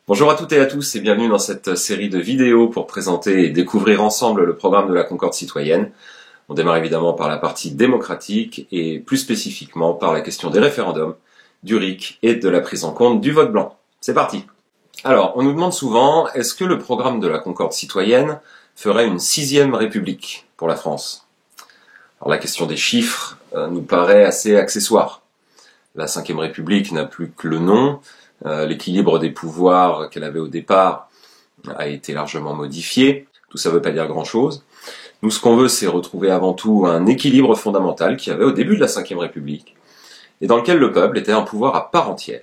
Bonjour à toutes et à tous et bienvenue dans cette série de vidéos pour présenter et découvrir ensemble le programme de la Concorde citoyenne. On démarre évidemment par la partie démocratique et plus spécifiquement par la question des référendums, du RIC et de la prise en compte du vote blanc. C'est parti. Alors, on nous demande souvent, est-ce que le programme de la Concorde citoyenne ferait une 6e république pour la France? Alors la question des chiffres nous paraît assez accessoire. La 5e république n'a plus que le nom. L'équilibre des pouvoirs qu'elle avait au départ a été largement modifié. Tout ça ne veut pas dire grand-chose. Nous, ce qu'on veut, c'est retrouver avant tout un équilibre fondamental qu'il y avait au début de la 5e République, et dans lequel le peuple était un pouvoir à part entière.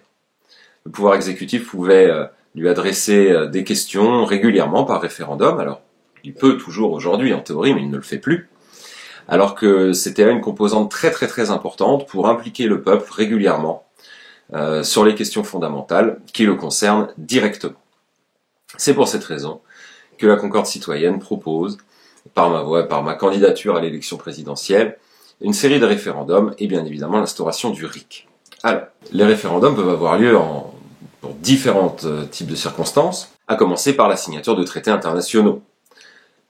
Le pouvoir exécutif pouvait lui adresser des questions régulièrement par référendum. Alors, il peut toujours aujourd'hui, en théorie, mais il ne le fait plus. Alors que c'était une composante très importante pour impliquer le peuple régulièrement sur les questions fondamentales qui le concernent directement. C'est pour cette raison que la Concorde citoyenne propose, par ma voix, par ma candidature à l'élection présidentielle, une série de référendums et bien évidemment l'instauration du RIC. Alors, les référendums peuvent avoir lieu pour différents types de circonstances, à commencer par la signature de traités internationaux.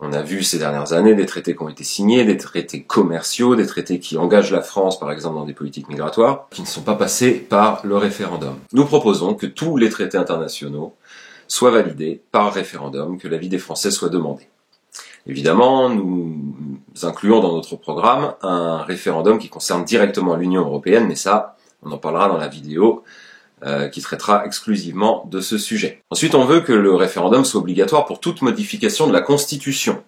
On a vu ces dernières années des traités qui ont été signés, des traités commerciaux, des traités qui engagent la France, par exemple, dans des politiques migratoires, qui ne sont pas passés par le référendum. Nous proposons que tous les traités internationaux soient validés par référendum, que l'avis des Français soit demandé. Évidemment, nous incluons dans notre programme un référendum qui concerne directement l'Union européenne, mais ça, on en parlera dans la vidéo qui traitera exclusivement de ce sujet. Ensuite, on veut que le référendum soit obligatoire pour toute modification de la Constitution.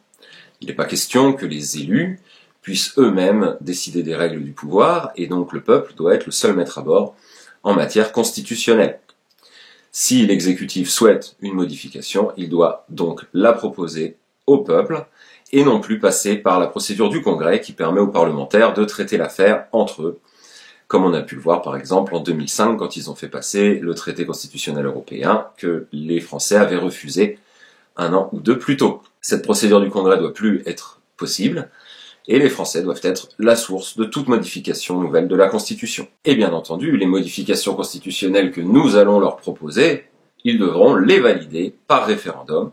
Il n'est pas question que les élus puissent eux-mêmes décider des règles du pouvoir, et donc le peuple doit être le seul maître à bord en matière constitutionnelle. Si l'exécutif souhaite une modification, il doit donc la proposer au peuple, et non plus passer par la procédure du Congrès qui permet aux parlementaires de traiter l'affaire entre eux, comme on a pu le voir par exemple en 2005 quand ils ont fait passer le traité constitutionnel européen que les Français avaient refusé un an ou deux plus tôt. Cette procédure du Congrès doit plus être possible et les Français doivent être la source de toute modification nouvelle de la Constitution. Et bien entendu, les modifications constitutionnelles que nous allons leur proposer, ils devront les valider par référendum,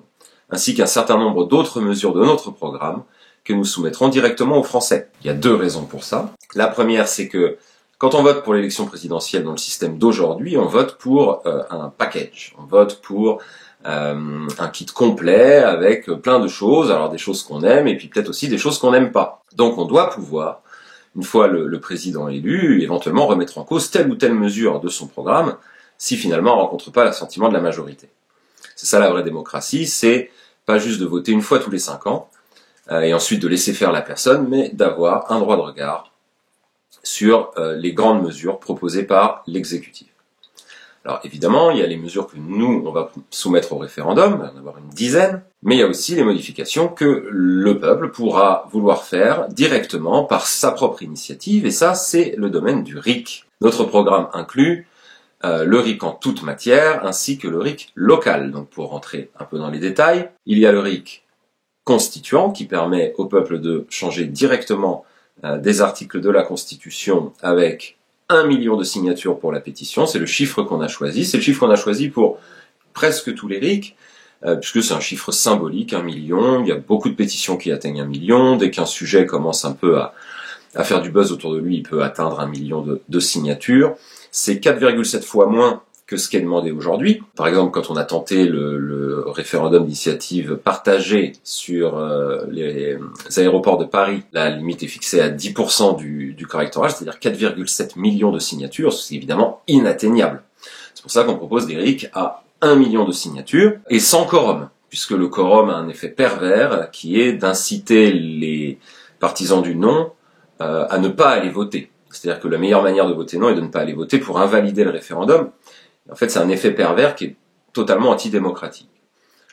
ainsi qu'un certain nombre d'autres mesures de notre programme que nous soumettrons directement aux Français. Il y a deux raisons pour ça. La première, c'est que quand on vote pour l'élection présidentielle dans le système d'aujourd'hui, on vote pour un package, on vote pour un kit complet avec plein de choses, alors des choses qu'on aime et puis peut-être aussi des choses qu'on n'aime pas. Donc on doit pouvoir, une fois le président élu, éventuellement remettre en cause telle ou telle mesure de son programme si finalement on ne rencontre pas l'assentiment de la majorité. C'est ça la vraie démocratie, c'est pas juste de voter une fois tous les 5 ans et ensuite de laisser faire la personne, mais d'avoir un droit de regard sur les grandes mesures proposées par l'exécutif. Alors évidemment, il y a les mesures que nous, on va soumettre au référendum, il va y en avoir une dizaine, mais il y a aussi les modifications que le peuple pourra vouloir faire directement par sa propre initiative, et ça, c'est le domaine du RIC. Notre programme inclut le RIC en toute matière, ainsi que le RIC local. Donc pour rentrer un peu dans les détails, il y a le RIC constituant, qui permet au peuple de changer directement des articles de la Constitution avec 1 million de signatures pour la pétition. C'est le chiffre qu'on a choisi. C'est le chiffre qu'on a choisi pour presque tous les RIC, puisque c'est un chiffre symbolique, 1 million. Il y a beaucoup de pétitions qui atteignent 1 million. Dès qu'un sujet commence un peu à faire du buzz autour de lui, il peut atteindre 1 million de signatures. C'est 4,7 fois moins que ce qui est demandé aujourd'hui. Par exemple, quand on a tenté le référendum d'initiative partagée sur les aéroports de Paris, la limite est fixée à 10% du corps électoral, c'est-à-dire 4,7 millions de signatures, c'est évidemment inatteignable. C'est pour ça qu'on propose des RIC à 1 million de signatures, et sans quorum, puisque le quorum a un effet pervers qui est d'inciter les partisans du non à ne pas aller voter. C'est-à-dire que la meilleure manière de voter non est de ne pas aller voter pour invalider le référendum. En fait, c'est un effet pervers qui est totalement antidémocratique.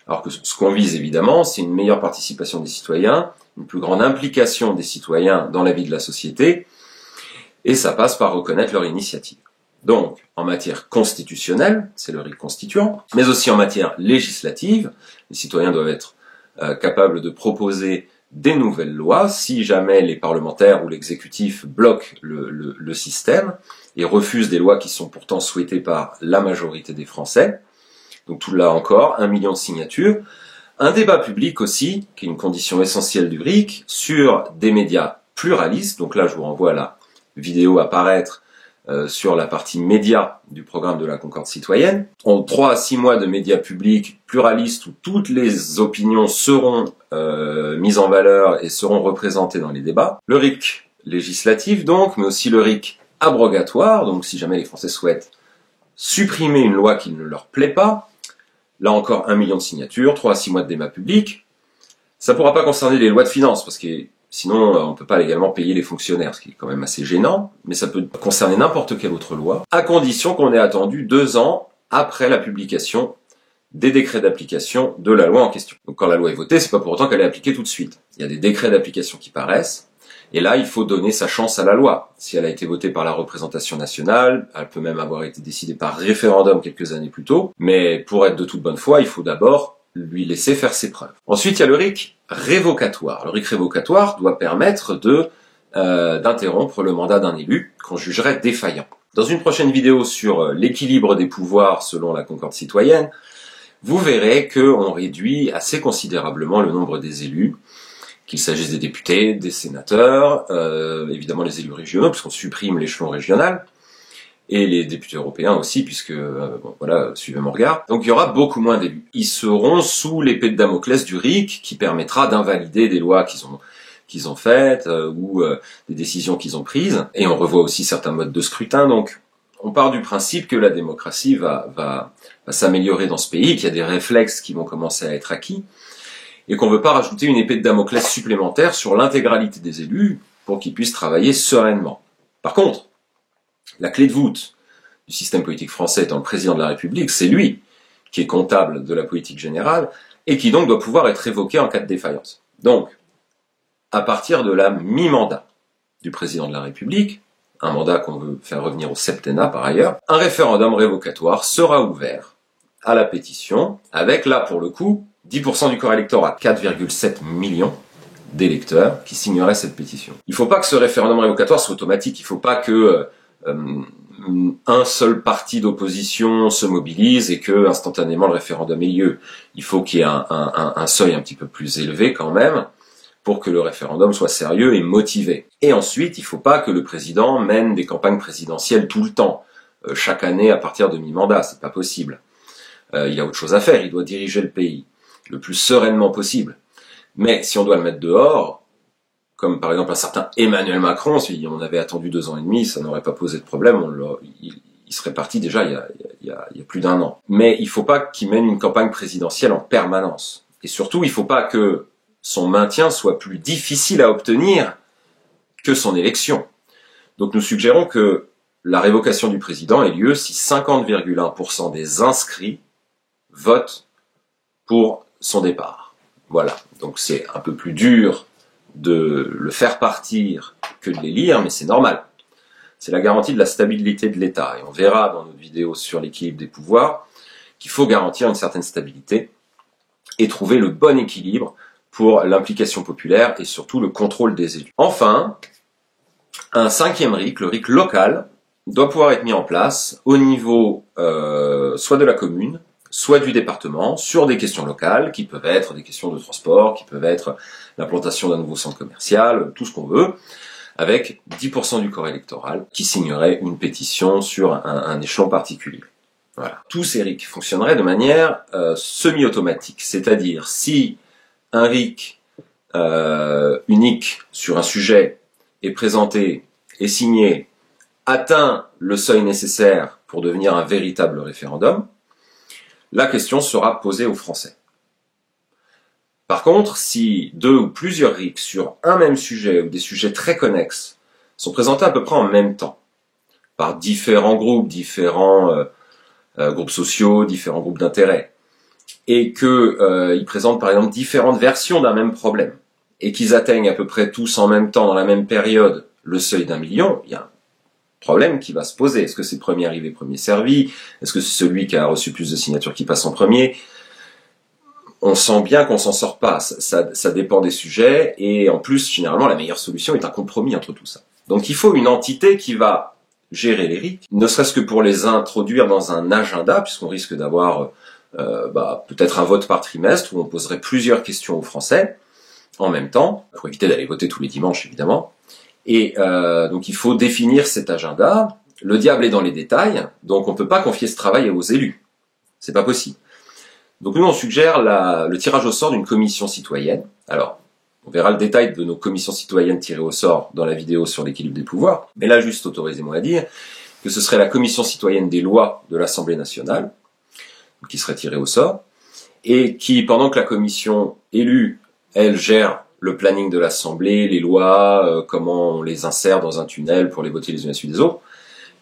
Alors que ce qu'on vise évidemment, c'est une meilleure participation des citoyens, une plus grande implication des citoyens dans la vie de la société, et ça passe par reconnaître leur initiative. Donc, en matière constitutionnelle, c'est le RIC constituant, mais aussi en matière législative, les citoyens doivent être capables de proposer des nouvelles lois si jamais les parlementaires ou l'exécutif bloquent le système et refusent des lois qui sont pourtant souhaitées par la majorité des Français. Donc tout là encore, 1 million de signatures. Un débat public aussi, qui est une condition essentielle du RIC, sur des médias pluralistes. Donc là, je vous renvoie à la vidéo à paraître sur la partie médias du programme de la Concorde citoyenne. En 3 à 6 mois de médias publics pluralistes où toutes les opinions seront mises en valeur et seront représentées dans les débats. Le RIC législatif donc, mais aussi le RIC abrogatoire, donc si jamais les Français souhaitent supprimer une loi qui ne leur plaît pas, là encore 1 million de signatures, 3 à 6 mois de débat public. Ça ne pourra pas concerner les lois de finances, parce que sinon on ne peut pas légalement payer les fonctionnaires, ce qui est quand même assez gênant, mais ça peut concerner n'importe quelle autre loi, à condition qu'on ait attendu 2 ans après la publication des décrets d'application de la loi en question. Donc quand la loi est votée, c'est pas pour autant qu'elle est appliquée tout de suite. Il y a des décrets d'application qui paraissent, et là il faut donner sa chance à la loi. Si elle a été votée par la représentation nationale, elle peut même avoir été décidée par référendum quelques années plus tôt, mais pour être de toute bonne foi, il faut d'abord lui laisser faire ses preuves. Ensuite, il y a le RIC révocatoire. Le RIC révocatoire doit permettre d'interrompre le mandat d'un élu qu'on jugerait défaillant. Dans une prochaine vidéo sur l'équilibre des pouvoirs selon la Concorde citoyenne, vous verrez qu'on réduit assez considérablement le nombre des élus, qu'il s'agisse des députés, des sénateurs, évidemment les élus régionaux, puisqu'on supprime l'échelon régional, et les députés européens aussi, puisque, bon, voilà, suivez mon regard. Donc il y aura beaucoup moins d'élus. Ils seront sous l'épée de Damoclès du RIC, qui permettra d'invalider des lois qu'ils ont faites, ou des décisions qu'ils ont prises. Et on revoit aussi certains modes de scrutin. Donc on part du principe que la démocratie va s'améliorer dans ce pays, qu'il y a des réflexes qui vont commencer à être acquis, et qu'on ne veut pas rajouter une épée de Damoclès supplémentaire sur l'intégralité des élus pour qu'ils puissent travailler sereinement. Par contre, la clé de voûte du système politique français étant le président de la République, c'est lui qui est comptable de la politique générale et qui donc doit pouvoir être révoqué en cas de défaillance. Donc, à partir de la mi-mandat du président de la République, un mandat qu'on veut faire revenir au septennat par ailleurs, un référendum révocatoire sera ouvert à la pétition avec là pour le coup 10% du corps électoral, 4,7 millions d'électeurs qui signeraient cette pétition. Il ne faut pas que ce référendum révocatoire soit automatique, il ne faut pas que un seul parti d'opposition se mobilise et que instantanément le référendum ait lieu. Il faut qu'il y ait un seuil un petit peu plus élevé quand même pour que le référendum soit sérieux et motivé. Et ensuite, il ne faut pas que le président mène des campagnes présidentielles tout le temps, chaque année à partir de mi-mandat, c'est pas possible. Il a autre chose à faire, il doit diriger le pays le plus sereinement possible. Mais si on doit le mettre dehors, comme par exemple un certain Emmanuel Macron, si on avait attendu 2 ans et demi, ça n'aurait pas posé de problème, il serait parti déjà il y a plus d'1 an. Mais il ne faut pas qu'il mène une campagne présidentielle en permanence. Et surtout, il ne faut pas que son maintien soit plus difficile à obtenir que son élection. Donc nous suggérons que la révocation du président ait lieu si 50,1% des inscrits votent pour son départ. Voilà, donc c'est un peu plus dur de le faire partir que de l'élire, mais c'est normal. C'est la garantie de la stabilité de l'État. Et on verra dans notre vidéo sur l'équilibre des pouvoirs qu'il faut garantir une certaine stabilité et trouver le bon équilibre pour l'implication populaire et surtout le contrôle des élus. Enfin, un 5e RIC, le RIC local, doit pouvoir être mis en place au niveau soit de la commune, soit du département, sur des questions locales, qui peuvent être des questions de transport, qui peuvent être l'implantation d'un nouveau centre commercial, tout ce qu'on veut, avec 10% du corps électoral qui signerait une pétition sur un échelon particulier. Voilà. Tous ces RIC fonctionneraient de manière semi-automatique, c'est-à-dire si un RIC unique sur un sujet est présenté et signé, atteint le seuil nécessaire pour devenir un véritable référendum, la question sera posée aux Français. Par contre, si 2 ou plusieurs RIC sur un même sujet ou des sujets très connexes sont présentés à peu près en même temps, par différents groupes, groupes sociaux, différents groupes d'intérêt, et qu'ils présentent par exemple différentes versions d'un même problème, et qu'ils atteignent à peu près tous en même temps, dans la même période, le seuil d'1 million, il y a un problème qui va se poser. Est-ce que c'est premier arrivé, premier servi? Est-ce que c'est celui qui a reçu plus de signatures qui passe en premier? On sent bien qu'on s'en sort pas. Ça dépend des sujets. Et en plus, généralement, la meilleure solution est un compromis entre tout ça. Donc il faut une entité qui va gérer les RIC, ne serait-ce que pour les introduire dans un agenda, puisqu'on risque d'avoir peut-être un vote par trimestre où on poserait plusieurs questions aux Français en même temps, pour éviter d'aller voter tous les dimanches évidemment. Et donc il faut définir cet agenda. Le diable est dans les détails, donc on ne peut pas confier ce travail aux élus. C'est pas possible. Donc nous on suggère le tirage au sort d'une commission citoyenne. Alors, on verra le détail de nos commissions citoyennes tirées au sort dans la vidéo sur l'équilibre des pouvoirs. Mais là, juste autorisez-moi à dire que ce serait la commission citoyenne des lois de l'Assemblée nationale, qui serait tirée au sort, et qui, pendant que la commission élue, elle gère le planning de l'Assemblée, les lois, comment on les insère dans un tunnel pour les voter les unes à la suite des autres,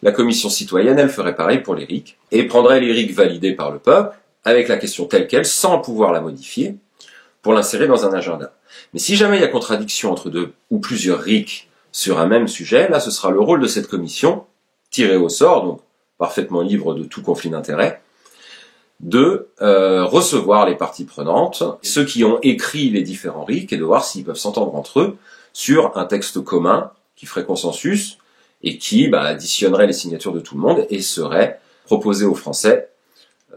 la commission citoyenne, elle ferait pareil pour les RIC, et prendrait les RIC validés par le peuple, avec la question telle qu'elle, sans pouvoir la modifier, pour l'insérer dans un agenda. Mais si jamais il y a contradiction entre deux ou plusieurs RIC sur un même sujet, là ce sera le rôle de cette commission, tirée au sort, donc parfaitement libre de tout conflit d'intérêts, de recevoir les parties prenantes, ceux qui ont écrit les différents RIC, et de voir s'ils peuvent s'entendre entre eux sur un texte commun qui ferait consensus et qui additionnerait les signatures de tout le monde et serait proposé aux Français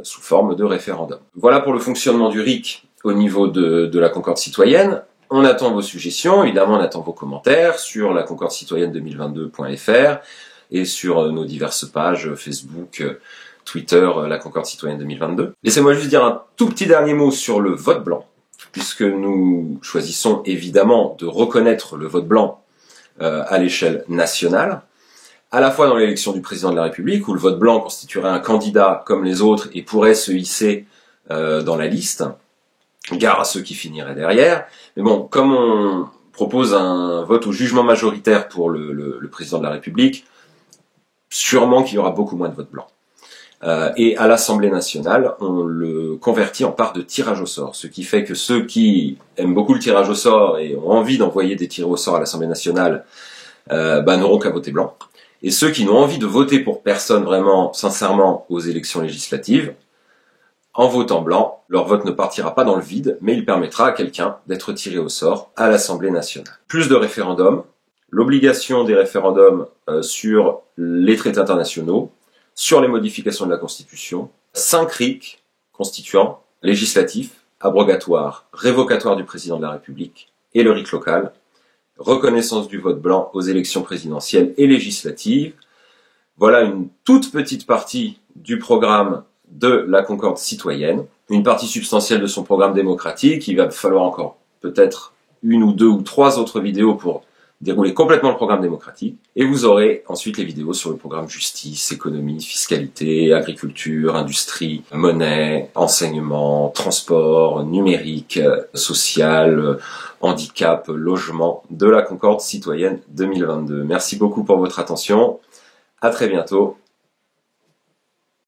sous forme de référendum. Voilà pour le fonctionnement du RIC au niveau de la Concorde citoyenne. On attend vos suggestions, évidemment on attend vos commentaires sur la Concorde citoyenne 2022.fr et sur nos diverses pages Facebook, Twitter, la Concorde citoyenne 2022. Laissez-moi juste dire un tout petit dernier mot sur le vote blanc, puisque nous choisissons évidemment de reconnaître le vote blanc à l'échelle nationale, à la fois dans l'élection du président de la République, où le vote blanc constituerait un candidat comme les autres et pourrait se hisser dans la liste, gare à ceux qui finiraient derrière. Mais bon, comme on propose un vote au jugement majoritaire pour le président de la République, sûrement qu'il y aura beaucoup moins de votes blancs. Et à l'Assemblée nationale, on le convertit en part de tirage au sort, ce qui fait que ceux qui aiment beaucoup le tirage au sort et ont envie d'envoyer des tirs au sort à l'Assemblée nationale n'auront qu'à voter blanc. Et ceux qui n'ont envie de voter pour personne vraiment, sincèrement, aux élections législatives, en votant blanc, leur vote ne partira pas dans le vide, mais il permettra à quelqu'un d'être tiré au sort à l'Assemblée nationale. Plus de référendums, l'obligation des référendums sur les traités internationaux, sur les modifications de la Constitution, 5 RIC constituants, législatifs, abrogatoires, révocatoires du président de la République et le RIC local, reconnaissance du vote blanc aux élections présidentielles et législatives. Voilà une toute petite partie du programme de la Concorde citoyenne, une partie substantielle de son programme démocratique. Il va falloir encore peut-être 1 ou 2 ou 3 autres vidéos pour dérouler complètement le programme démocratique. Et vous aurez ensuite les vidéos sur le programme justice, économie, fiscalité, agriculture, industrie, monnaie, enseignement, transport, numérique, social, handicap, logement de la Concorde citoyenne 2022. Merci beaucoup pour votre attention. À très bientôt.